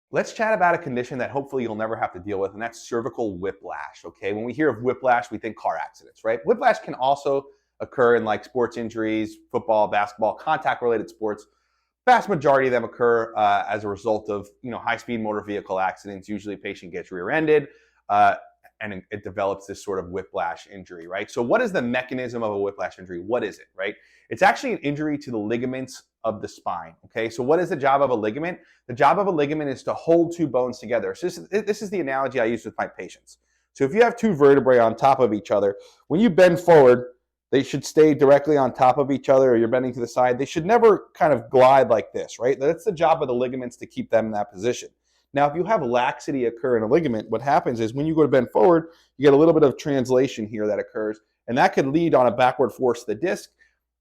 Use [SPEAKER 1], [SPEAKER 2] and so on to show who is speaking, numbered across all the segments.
[SPEAKER 1] Let's chat about a condition that hopefully you'll never have to deal with, and that's cervical whiplash, okay? When we hear of whiplash, we think car accidents, right? Whiplash can also occur in like sports injuries, football, basketball, contact-related sports. Vast majority of them occur as a result of high-speed motor vehicle accidents. Usually a patient gets rear-ended uh, and it develops this sort of whiplash injury, right? So what is the mechanism of a whiplash injury? What is it, right? It's actually an injury to the ligaments of the spine, okay? So what is the job of a ligament? The job of a ligament is to hold two bones together. So this is the analogy I use with my patients. So if you have two vertebrae on top of each other, when you bend forward, they should stay directly on top of each other, or you're bending to the side. They should never kind of glide like this, right? That's the job of the ligaments to keep them in that position. Now, if you have laxity occur in a ligament, what happens is when you go to bend forward, you get a little bit of translation here that occurs, and that could lead on a backward force to the disc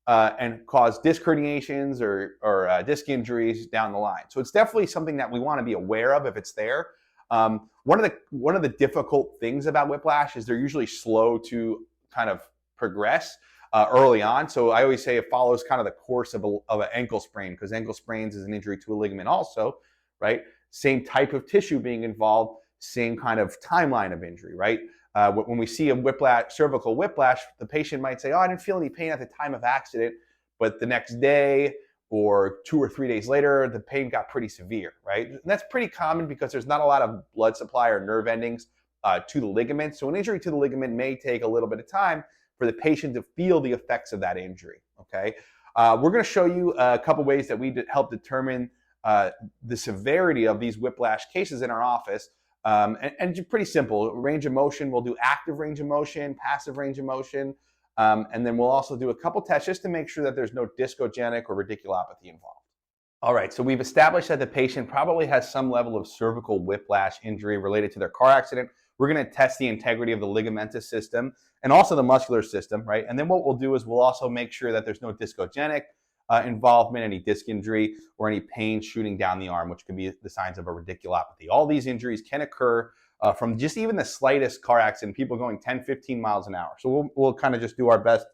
[SPEAKER 1] and cause disc herniations or disc injuries down the line. So it's definitely something that we want to be aware of if it's there. One of the difficult things about whiplash is they're usually slow to kind of progress early on. So I always say it follows kind of the course of an ankle sprain, because ankle sprains is an injury to a ligament also, right? Same type of tissue being involved, same kind of timeline of injury, right? When we see a whiplash, cervical whiplash, the patient might say, oh, I didn't feel any pain at the time of accident, but the next day or 2 or 3 days later, the pain got pretty severe, right? And that's pretty common because there's not a lot of blood supply or nerve endings to the ligament. So an injury to the ligament may take a little bit of time for the patient to feel the effects of that injury, okay? We're gonna show you a couple ways that we help determine the severity of these whiplash cases in our office. And pretty simple. Range of motion, we'll do active range of motion, passive range of motion, and then we'll also do a couple tests just to make sure that there's no discogenic or radiculopathy involved. All right, so we've established that the patient probably has some level of cervical whiplash injury related to their car accident. We're going to test the integrity of the ligamentous system and also the muscular system, right? And then what we'll do is we'll also make sure that there's no discogenic involvement, any disc injury, or any pain shooting down the arm, which could be the signs of a radiculopathy. All these injuries can occur from just even the slightest car accident, people going 10, 15 miles an hour. So we'll kind of just do our best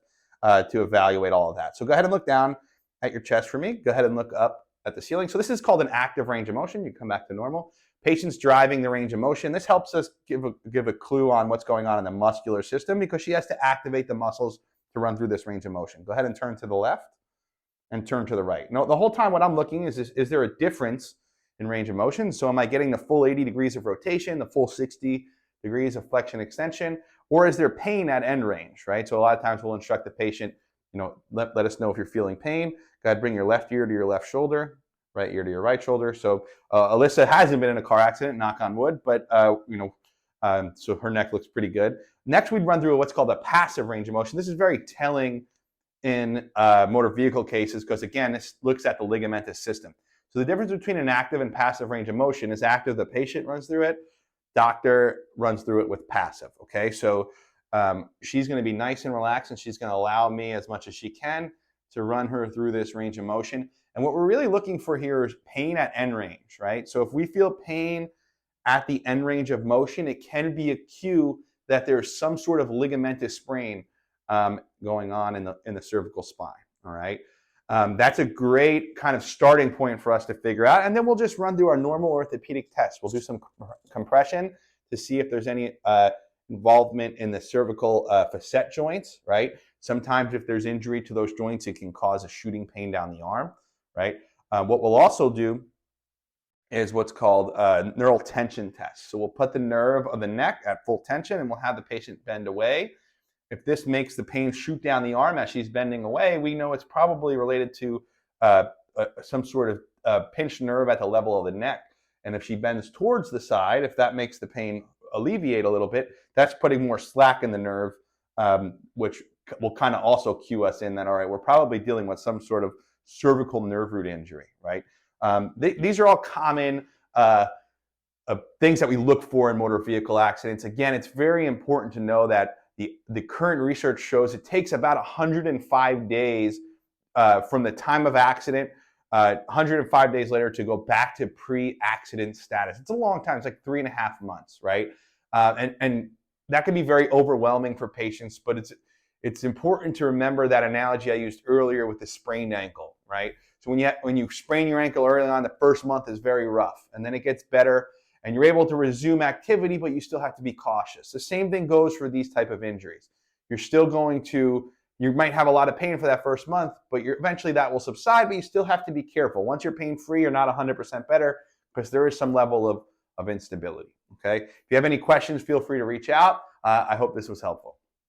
[SPEAKER 1] to evaluate all of that. So go ahead and look down at your chest for me. Go ahead and look up at the ceiling. So this is called an active range of motion. You come back to normal. Patient's driving the range of motion. This helps us give a clue on what's going on in the muscular system, because she has to activate the muscles to run through this range of motion. Go ahead and turn to the left and turn to the right. Now, the whole time what I'm looking is there a difference in range of motion? So am I getting the full 80 degrees of rotation, the full 60 degrees of flexion extension, or is there pain at end range, right? So a lot of times we'll instruct the patient, let us know if you're feeling pain. Go ahead, bring your left ear to your left shoulder, right ear to your right shoulder. So Alyssa hasn't been in a car accident, knock on wood, but so her neck looks pretty good. Next, we'd run through what's called a passive range of motion. This is very telling in motor vehicle cases because, again, this looks at the ligamentous system. So the difference between an active and passive range of motion is active, the patient runs through it, doctor runs through it with passive, okay? So she's going to be nice and relaxed, and she's going to allow me as much as she can to run her through this range of motion. And what we're really looking for here is pain at end range, right? So if we feel pain at the end range of motion, it can be a cue that there's some sort of ligamentous sprain going on in the cervical spine, all right? That's a great kind of starting point for us to figure out. And then we'll just run through our normal orthopedic tests. We'll do some compression to see if there's any involvement in the cervical facet joints, right? Sometimes if there's injury to those joints, it can cause a shooting pain down the arm, right? What we'll also do is what's called neural tension test. So we'll put the nerve of the neck at full tension, and we'll have the patient bend away. If this makes the pain shoot down the arm as she's bending away, we know it's probably related to some sort of pinched nerve at the level of the neck. And if she bends towards the side, if that makes the pain alleviate a little bit, that's putting more slack in the nerve, which will kind of also cue us in that, all right, we're probably dealing with some sort of cervical nerve root injury, right? These are all common things that we look for in motor vehicle accidents. Again, it's very important to know that the current research shows it takes about 105 days from the time of accident, 105 days later to go back to pre-accident status. It's a long time. It's like 3.5 months, right? And that can be very overwhelming for patients, but it's important to remember that analogy I used earlier with the sprained ankle, right? So when you sprain your ankle early on, the first month is very rough, and then it gets better, and you're able to resume activity, but you still have to be cautious. The same thing goes for these type of injuries. You might have a lot of pain for that first month, but eventually that will subside, but you still have to be careful. Once you're pain-free, you're not 100% better because there is some level of instability, okay? If you have any questions, feel free to reach out. I hope this was helpful.